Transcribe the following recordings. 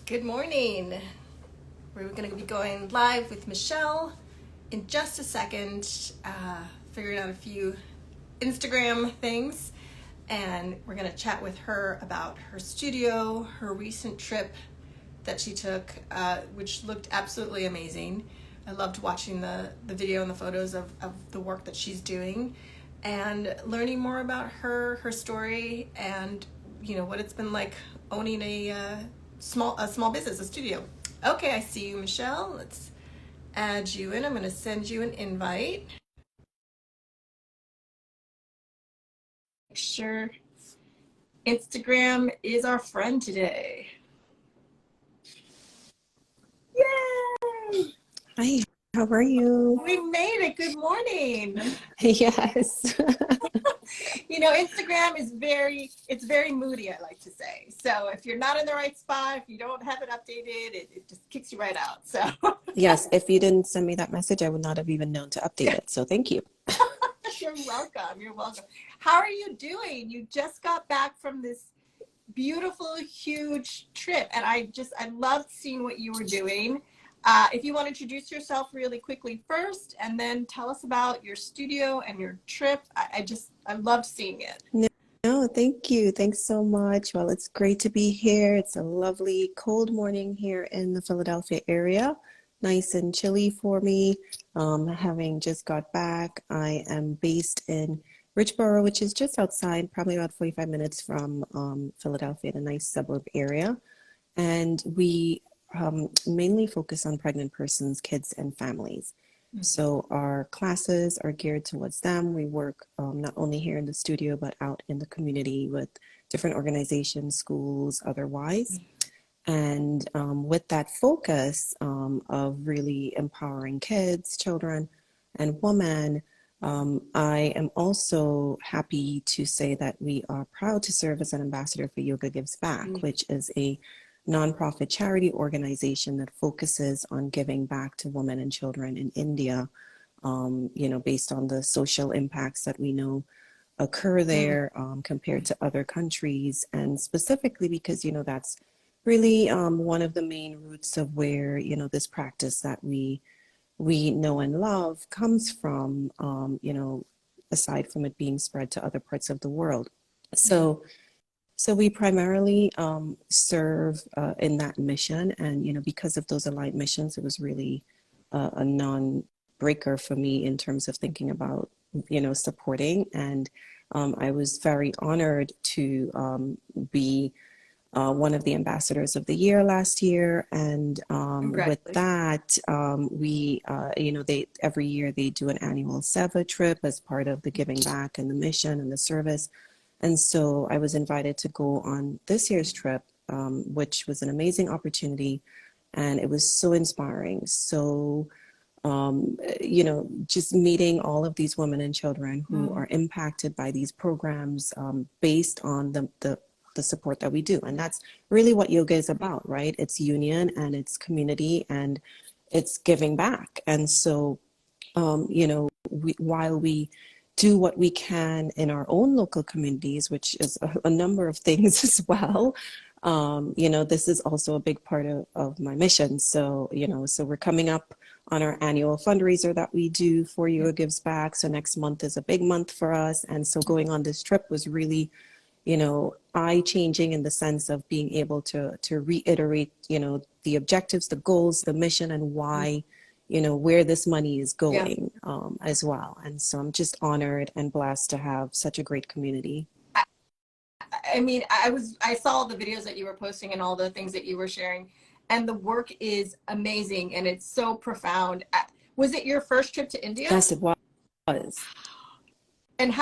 Good morning. We're going to be going live with Michelle in just a second, figuring out a few Instagram things, and we're going to chat with her about her studio, her recent trip that she took, which looked absolutely amazing. I loved watching the video and the photos of the work that she's doing and learning more about her story and what it's been like owning a small business, a studio. Okay, I see you, Michelle. Let's add you in. I'm going to send you an invite. Make sure Instagram is our friend today. Yay! Hi, how are you? We made it. Good morning. Yes. Instagram is very moody, I like to say. So if you're not in the right spot, if you don't have it updated, it just kicks you right out. So Yes, if you didn't send me that message, I would not have even known to update it. So thank you. You're welcome. You're welcome. How are you doing? You just got back from this beautiful, huge trip, and I loved seeing what you were doing. If you want to introduce yourself really quickly first, and then tell us about your studio and your trip. I loved seeing it. No, thank you. Thanks so much. Well, it's great to be here. It's a lovely cold morning here in the Philadelphia area. Nice and chilly for me. Having just got back, I am based in Richboro, which is just outside, probably about 45 minutes from Philadelphia, in a nice suburb area. And we mainly focus on pregnant persons, kids, and families. So our classes are geared towards them. We work not only here in the studio, but out in the community with different organizations, schools, otherwise. And with that focus of really empowering kids, children, and women, I am also happy to say that we are proud to serve as an ambassador for Yoga Gives Back, which is a nonprofit charity organization that focuses on giving back to women and children in India, based on the social impacts that we know occur there compared to other countries, and specifically because, that's really one of the main roots of where, this practice that we know and love comes from, aside from it being spread to other parts of the world. So we primarily serve in that mission, and because of those aligned missions, it was really a non-breaker for me in terms of thinking about supporting. And I was very honored to be one of the ambassadors of the year last year, and with that, we they every year they do an annual Seva trip as part of the giving back and the mission and the service. And so I was invited to go on this year's trip, which was an amazing opportunity. And it was so inspiring. So, just meeting all of these women and children who are impacted by these programs based on the support that we do. And that's really what yoga is about, right? It's union and it's community and it's giving back. And so, while we do what we can in our own local communities, which is a number of things as well. This is also a big part of my mission. So, so we're coming up on our annual fundraiser that we do for Yoga Gives Back. So next month is a big month for us. And so going on this trip was really, eye-changing in the sense of being able to reiterate, the objectives, the goals, the mission, and why, where this money is going as well. And so I'm just honored and blessed to have such a great community. I mean, I saw the videos that you were posting and all the things that you were sharing, and the work is amazing and it's so profound. Was it your first trip to India? Yes, it was. And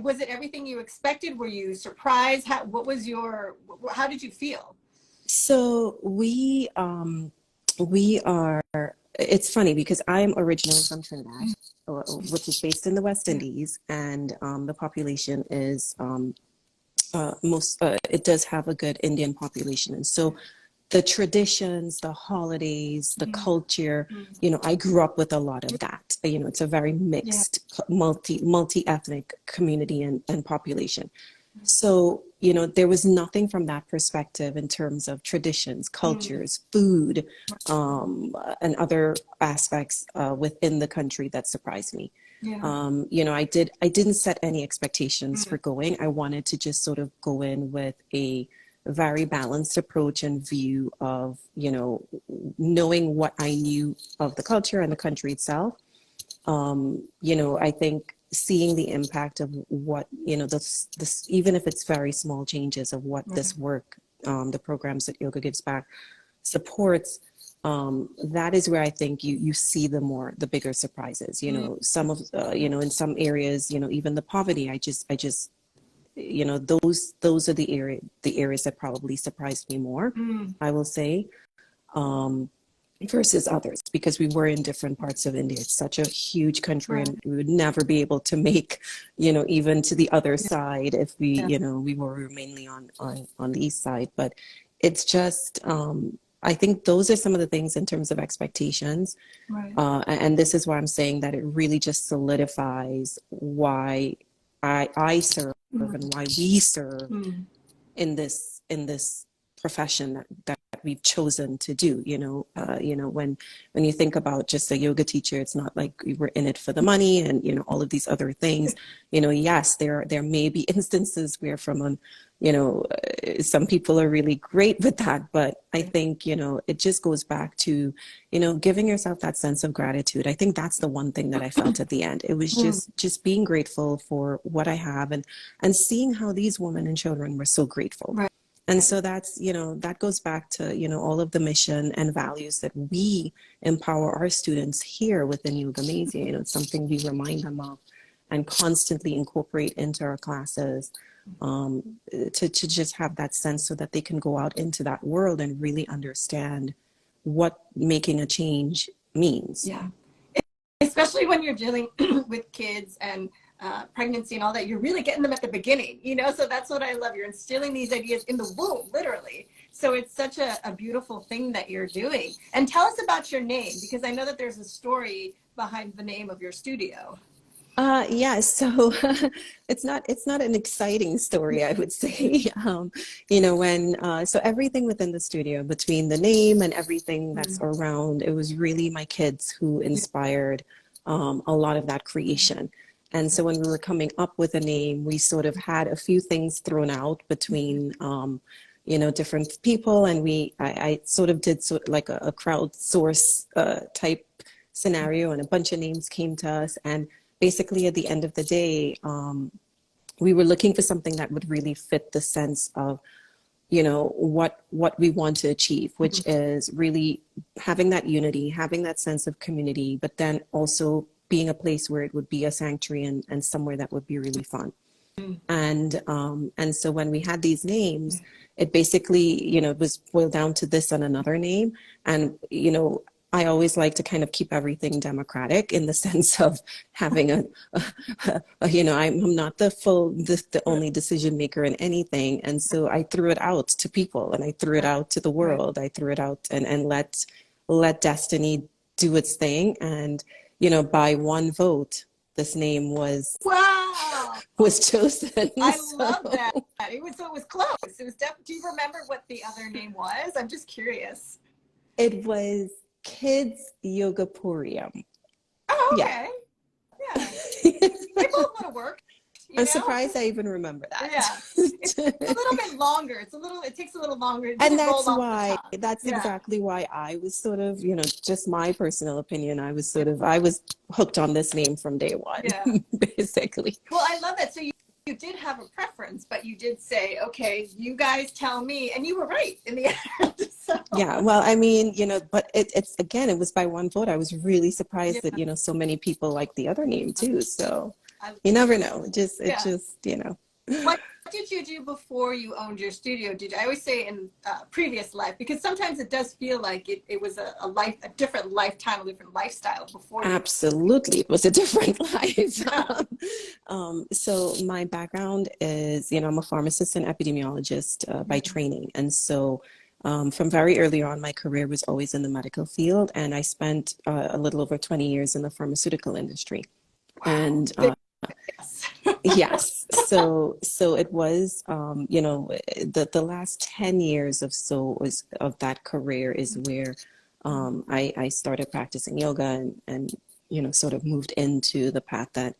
was it everything you expected? Were you surprised? How did you feel? So we are, it's funny because I'm originally from Trinidad, which is based in the West Indies, and the population is it does have a good Indian population. And so the traditions, the holidays, the culture, I grew up with a lot of that. It's a very mixed, multi-ethnic community and population. So, you know, there was nothing from that perspective in terms of traditions, Mm. cultures, food, and other aspects within the country that surprised me. Yeah. You know, I didn't set any expectations Mm. for going. I wanted to just sort of go in with a very balanced approach and view of, you know, knowing what I knew of the culture and the country itself. You know, I think seeing the impact of what, you know, this, even if it's very small changes of what Right. this work, the programs that Yoga Gives Back supports, that is where I think you see the bigger surprises. You Mm. know, some of, you know, in some areas, you know, even the poverty, I just, you know, those are the areas that probably surprised me more, Mm. I will say. Um, versus others because we were in different parts of India. It's such a huge country Right. and we would never be able to make, you know, even to the other Yeah. side if we, Yeah. you know, we were mainly on the east side. But it's just I think those are some of the things in terms of expectations. Right. And this is why I'm saying that it really just solidifies why I serve Mm. and why we serve Mm. in this profession that we've chosen to do. You know, when you think about just a yoga teacher, it's not like we were in it for the money and, you know, all of these other things. You know, yes, there may be instances where from a, you know, some people are really great with that, but I think, you know, it just goes back to, you know, giving yourself that sense of gratitude. I think that's the one thing that I felt at the end. It was Mm. just being grateful for what I have and seeing how these women and children were so grateful. Right. And so that's, you know, that goes back to, you know, all of the mission and values that we empower our students here within Yogamazia. You know, it's something we remind them of and constantly incorporate into our classes, to just have that sense so that they can go out into that world and really understand what making a change means. Yeah. Especially when you're dealing with kids and pregnancy and all that, you're really getting them at the beginning, you know? So that's what I love. You're instilling these ideas in the womb, literally. So it's such a beautiful thing that you're doing. And tell us about your name, because I know that there's a story behind the name of your studio. Yeah, so it's not an exciting story, I would say. You know, when so everything within the studio, between the name and everything that's Mm. around, it was really my kids who Yeah. inspired a lot of that creation. And so when we were coming up with a name, we sort of had a few things thrown out between you know, different people, and I sort of did like a crowdsource type scenario, and a bunch of names came to us, and basically at the end of the day, we were looking for something that would really fit the sense of, you know, what we want to achieve, which is really having that unity, having that sense of community, but then also being a place where it would be a sanctuary and somewhere that would be really fun. And so when we had these names, it basically, you know, it was boiled down to this and another name. And, you know, I always like to kind of keep everything democratic in the sense of having you know, I'm not the only decision maker in anything. And so I threw it out to people and I threw it out to the Right. world. I threw it out and let destiny do its thing. And, you know, by one vote, this name Wow. was chosen. I love that. So So it was close. It was definitely. Do you remember what the other name was? I'm just curious. it was Kids Yogapurium. Oh, Yeah. okay. Yeah. They both would have worked, you I'm know? surprised I even remember that. Yeah. It's a little bit longer. It takes a little longer. It And didn't roll off the tongue. that's Yeah. exactly why I was sort of, you know, just my personal opinion. I was hooked on this name from day one, Yeah. basically. Well, I love that. So you did have a preference, but you did say, okay, you guys tell me. And you were right in the end. So, Yeah, well, I mean, you know, but it's again, it was by one vote. I was really yeah. surprised that, you know, so many people like the other name too. So I, you never know. It yeah. just, you know. What did you do before you owned your studio? I always say in previous life, because sometimes it does feel like it was a different lifetime, a different lifestyle before you. Absolutely, it was a different life. So my background is, you know, I'm a pharmacist and epidemiologist by training, and so from very early on, my career was always in the medical field, and I spent a little over 20 years in the pharmaceutical industry. Wow. And Big yes. Yes. So it was, the last 10 years of so was of that career is where I started practicing yoga and sort of moved into the path that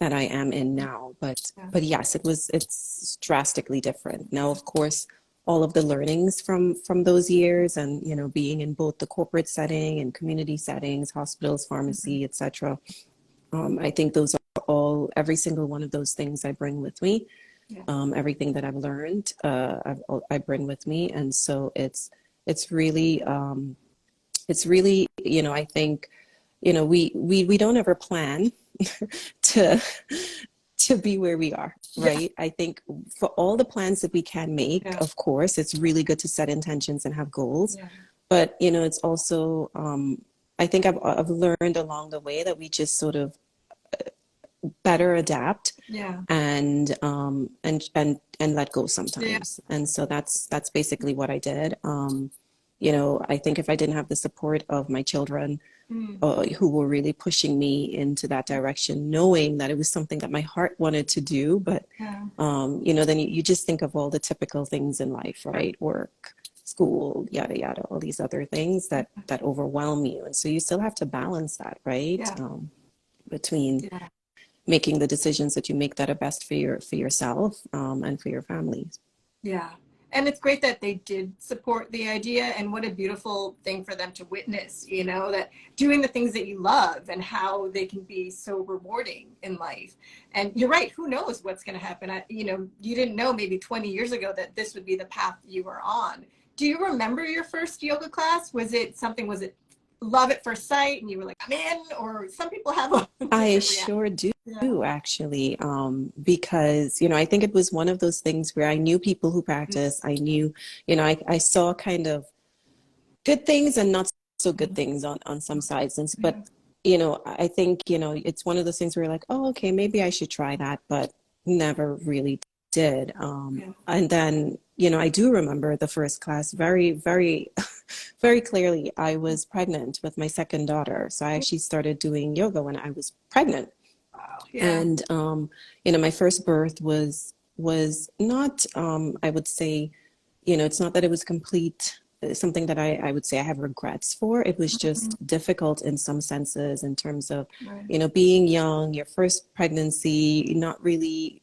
I am in now. Yeah. But yes, it's drastically different. Now, of course, all of the learnings from those years and being in both the corporate setting and community settings, hospitals, pharmacy, etc. I think those are all, every single one of those things I bring with me. Yeah. Everything that I've learned, I bring with me, and so it's really I think we don't ever plan to to be where we are, Yeah. right? I think for all the plans that we can make, Yeah. of course, it's really good to set intentions and have goals, Yeah. but it's also I think I've learned along the way that we just sort of better adapt Yeah. and let go Yeah. sometimes. And so that's basically what I did. I think if I didn't have the support of my children, Mm. who were really pushing me into that direction, knowing that it was something that my heart wanted to do, but Yeah. then you just think of all the typical things in life, right? Work, school, yada yada, all these other things that overwhelm you, and so you still have to balance that, right? Yeah. Between Yeah. making the decisions that you make that are best for yourself and for your family. Yeah. And it's great that they did support the idea, and what a beautiful thing for them to witness, that doing the things that you love and how they can be so rewarding in life. And you're right, who knows what's going to happen? You didn't know maybe 20 years ago that this would be the path you were on. Do you remember your first yoga class? Was it love at first sight and you were like, I'm in, or some people have a I different reaction? sure do, Yeah. actually, because I think it was one of those things where I knew people who practice. I knew, I saw kind of good things and not so good things on some sides. And but I think it's one of those things where you're like, oh, okay, maybe I should try that, but never really did. Yeah. And then I do remember the first class very, very, very clearly. I was pregnant with my second daughter, so I actually started doing yoga when I was pregnant. Wow. Yeah. And my first birth was not, I would say, it's not that it was complete, something that I would say I have regrets for. It was Mhm. just difficult in some senses in terms of, Right. being young, your first pregnancy, not really,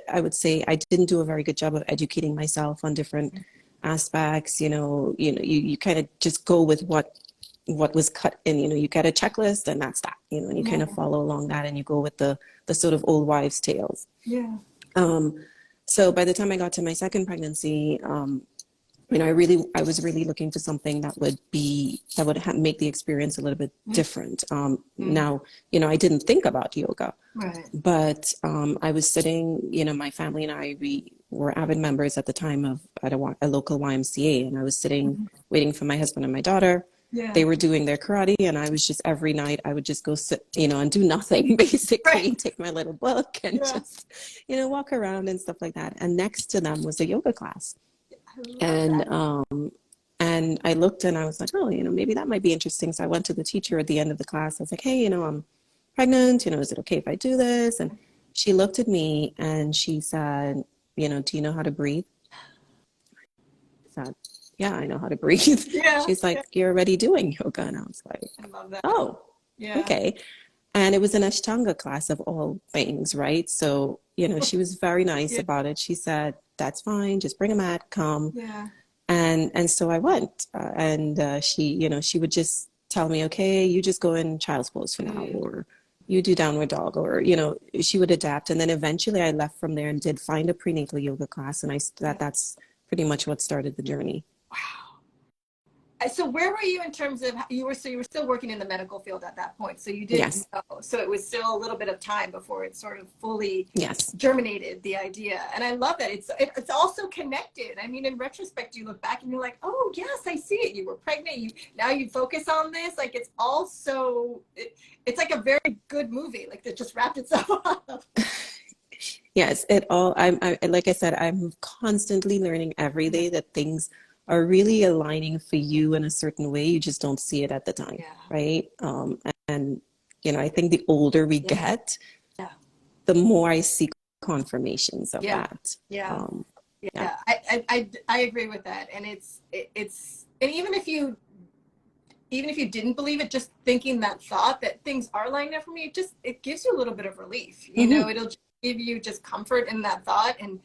I would say I didn't do a very good job of educating myself on different aspects. You kind of just go with what was cut in. You get a checklist and that's that. And you Yeah. kind of follow along that and you go with the sort of old wives' tales. Yeah. Um, so by the time I got to my second pregnancy, I was really looking for something that would make the experience a little bit different. Mm. Now, I didn't think about yoga, Right. but I was sitting, my family and we were avid members at the time at a local YMCA, and I was sitting Mhm. waiting for my husband and my daughter. Yeah. They were doing their karate, and I was just every night I would just go sit, and do nothing Right. basically, take my little book and Yeah. just, walk around and stuff like that. And next to them was a yoga class, I love and that. and I looked and I was like, oh, maybe that might be interesting. So I went to the teacher at the end of the class. I was like, hey, I'm pregnant. Is it okay if I do this? And she looked at me and she said, do you know how to breathe? I said, yeah, I know how to breathe. Yeah. She's like, Yeah. you're already doing yoga. And I was like, I love that. oh, Yeah. okay. And it was an Ashtanga class of all things, right? So, she was very nice Yeah. about it. She said, that's fine. Just bring a mat, come. Yeah. And so I went, and she, she would just tell me, okay, you just go in child's pose for now, Mm. or you do downward dog, or she would adapt. And then eventually I left from there and did find a prenatal yoga class, and Yeah. that's pretty much what started the journey. Wow. So where were you in terms of you were still working in the medical field at that point, so you didn't Yes, know, so it was still a little bit of time before it sort of fully yes. germinated, the idea. And I love that it's also connected. I mean, in retrospect you look back and you're like, oh yes, I see it. You were pregnant, now you focus on this, like it's also it's like a very good movie, like that just wrapped itself up. Yes, it all. Like I said, I'm constantly learning every Yeah. day that things are really aligning for you in a certain way. You just don't see it at the time, Yeah. right? And I think the older we Yeah. get, Yeah. the more I see confirmations of Yeah. that. Yeah. Yeah. Yeah. I agree with that. And it's, and even if you didn't believe it, just thinking that thought that things are lining up for me, it gives you a little bit of relief. Hmm. It'll just give you just comfort in that thought. And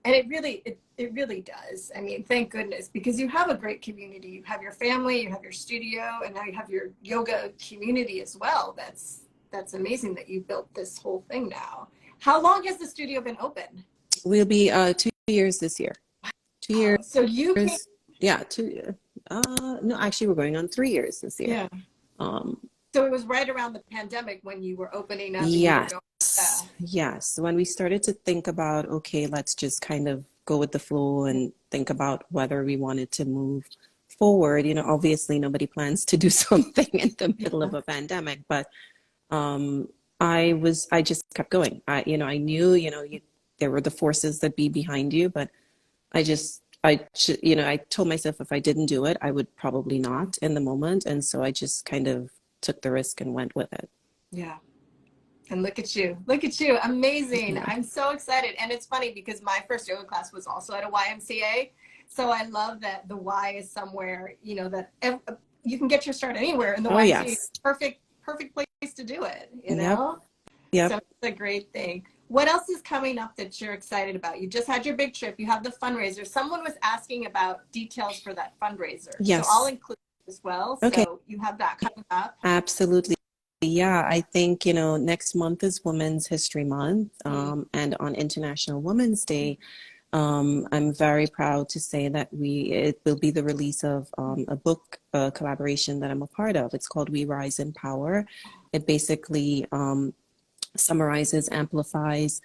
it really does. I mean, thank goodness, because you have a great community. You have your family, you have your studio, and now you have your yoga community as well. That's amazing that you built this whole thing now. How long has the studio been open? We'll be 2 years this year. 2 years. So you came, Yeah, two. No, actually, we're going on 3 years this year. yeah. Um, So it was right around the pandemic when you were opening up and you were yes, going, yes. When we started to think about, okay, let's just kind of go with the flow and think about whether we wanted to move forward. Obviously nobody plans to do something in the middle of a pandemic, but um, I just kept going. I knew, there were the forces that be behind you, but I told myself if I didn't do it, I would probably not in the moment. And so I just kind of took the risk and went with it. yeah. And look at you. Look at you. Amazing. Yeah. I'm so excited. And it's funny because my first yoga class was also at a YMCA. So I love that the Y is somewhere, you can get your start anywhere, and the Oh, YMCA is yes. perfect place to do it, Yep. So Yep. it's a great thing. What else is coming up that you're excited about? You just had your big trip. You have the fundraiser. Someone was asking about details for that fundraiser. So I'll Yes. include it as well. Okay. So you have that coming up. Absolutely. Yeah, I think, next month is Women's History Month, Mm. and on International Women's Day, I'm very proud to say that it will be the release of a book collaboration that I'm a part of. It's called We Rise in Power. It basically summarizes, amplifies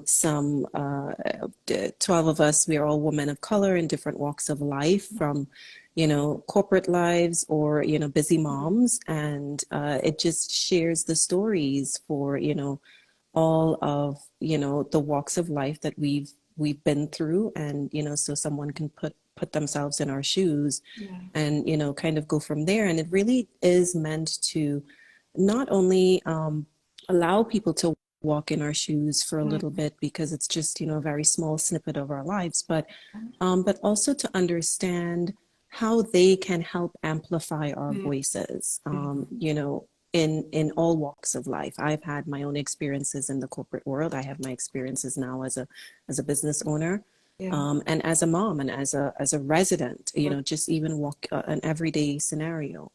some 12 of us. We are all women of color in different walks of life, from corporate lives or busy moms, and it just shares the stories for all of the walks of life that we've been through, and so someone can put themselves in our shoes Yeah. and kind of go from there. And it really is meant to not only allow people to walk in our shoes for a Mm. little bit, because it's just a very small snippet of our lives, but also to understand how they can help amplify our Mm. voices, in all walks of life. I've had my own experiences in the corporate world. I have my experiences now as a business owner, Yeah. and as a mom, and as a resident, just even walk an everyday scenario.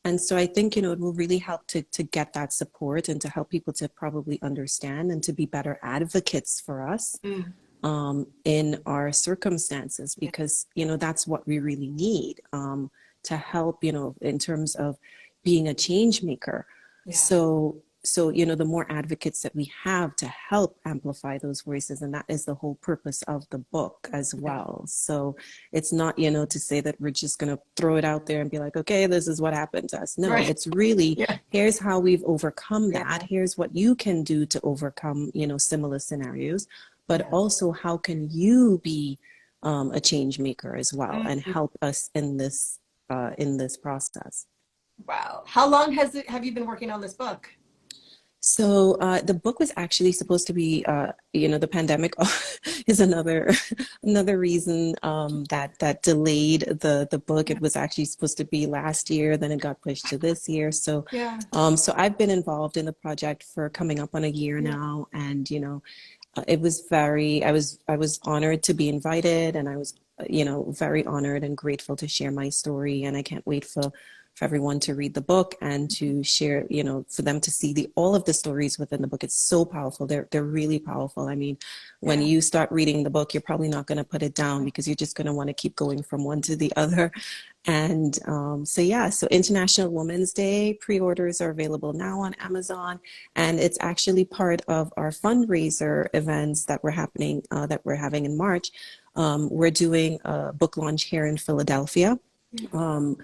And so I think, it will really help to get that support, and to help people to probably understand and to be better advocates for us Mm. in our circumstances, Yeah. because, that's what we really need, to help, in terms of being a change maker. Yeah. So, the more advocates that we have to help amplify those voices, and that is the whole purpose of the book as Yeah. well. So it's not, to say that we're just going to throw it out there and be like, okay, this is what happened to us. No, Right. it's really, Yeah. here's how we've overcome Yeah. that. Here's what you can do to overcome, similar scenarios, but Yeah. also how can you be a change maker as well, and Mm. help us in this process. Wow. How long have you been working on this book? So the book was actually supposed to be, the pandemic is another reason that delayed the book. It was actually supposed to be last year, then it got pushed to this year. So Yeah. so I've been involved in the project for coming up on a year Yeah. now, and it was I was honored to be invited, and I was very honored and grateful to share my story, and I can't wait for everyone to read the book and to share, for them to see all of the stories within the book. It's so powerful. They're really powerful. I mean, when Yeah. you start reading the book, you're probably not going to put it down, because you're just going to want to keep going from one to the other. And so yeah, so International Women's Day pre-orders are available now on Amazon, and it's actually part of our fundraiser events that we're having in March. We're doing a book launch here in Philadelphia. Yeah.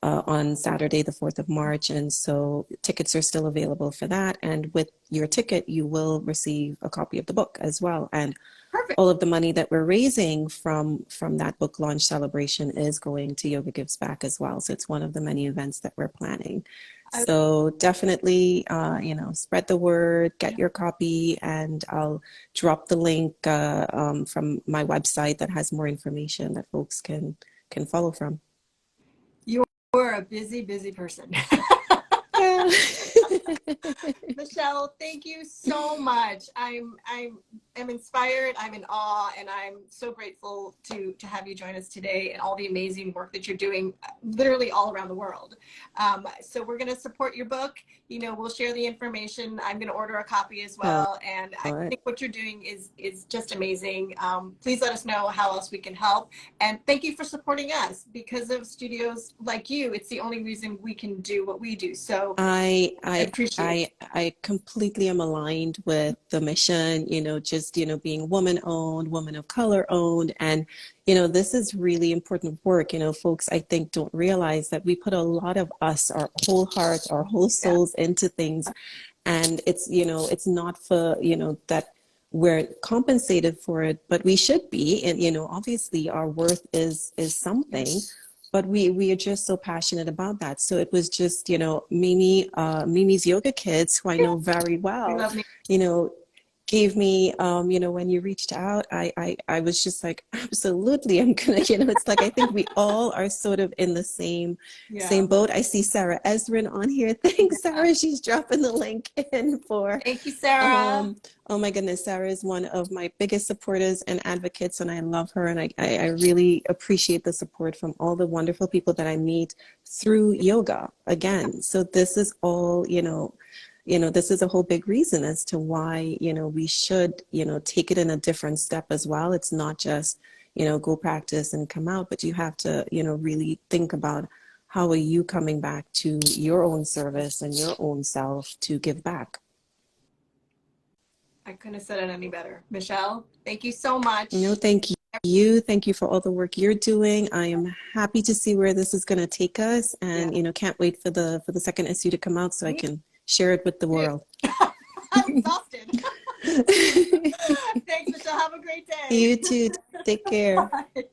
On Saturday, the 4th of March. And so tickets are still available for that. And with your ticket, you will receive a copy of the book as well. And Perfect. all of the money that we're raising from that book launch celebration is going to Yoga Gives Back as well. So it's one of the many events that we're planning. I, So definitely, spread the word, get your copy, and I'll drop the link from my website that has more information that folks can follow from. you're a busy, busy person. Yeah. Michelle, thank you so much. I'm inspired, I'm in awe, and I'm so grateful to have you join us today and all the amazing work that you're doing literally all around the world. So we're going to support your book. We'll share the information. I'm going to order a copy as Oh, well. And I all right. think what you're doing is just amazing. Please let us know how else we can help. And thank you for supporting us. Because of studios like you, it's the only reason we can do what we do. So I I I appreciate it. I completely am aligned with the mission, just, being woman owned, woman of color owned. And, this is really important work. Folks, I think don't realize that we put a lot of us, our whole hearts, our whole Yeah. souls into things. And it's not for, that we're compensated for it, but we should be. And, obviously our worth is something, but we are just so passionate about that. So it was just, Mimi's Yoga Kids, who I know very We well, love me. you know, gave me, when you reached out, I was just like, absolutely, I'm gonna, it's like, I think we all are sort of in the same Yeah. boat. I see Sarah Ezrin on here. Thanks, Sarah. She's dropping the link in for, Thank you, Sarah. um, oh my goodness, Sarah is one of my biggest supporters and advocates, and I love her. And I really appreciate the support from all the wonderful people that I meet through yoga again. So this is all, this is a whole big reason as to why, we should, take it in a different step as well. It's not just, go practice and come out, but you have to, really think about how are you coming back to your own service and your own self to give back. I couldn't have said it any better. Michelle, thank you so much. Thank you. Thank you for all the work you're doing. I am happy to see where this is going to take us, Yeah. and can't wait for the second issue to come out so I Me can share it with the too. world. I'm exhausted. Thanks, Michelle. Have a great day. You too. Take care. Bye.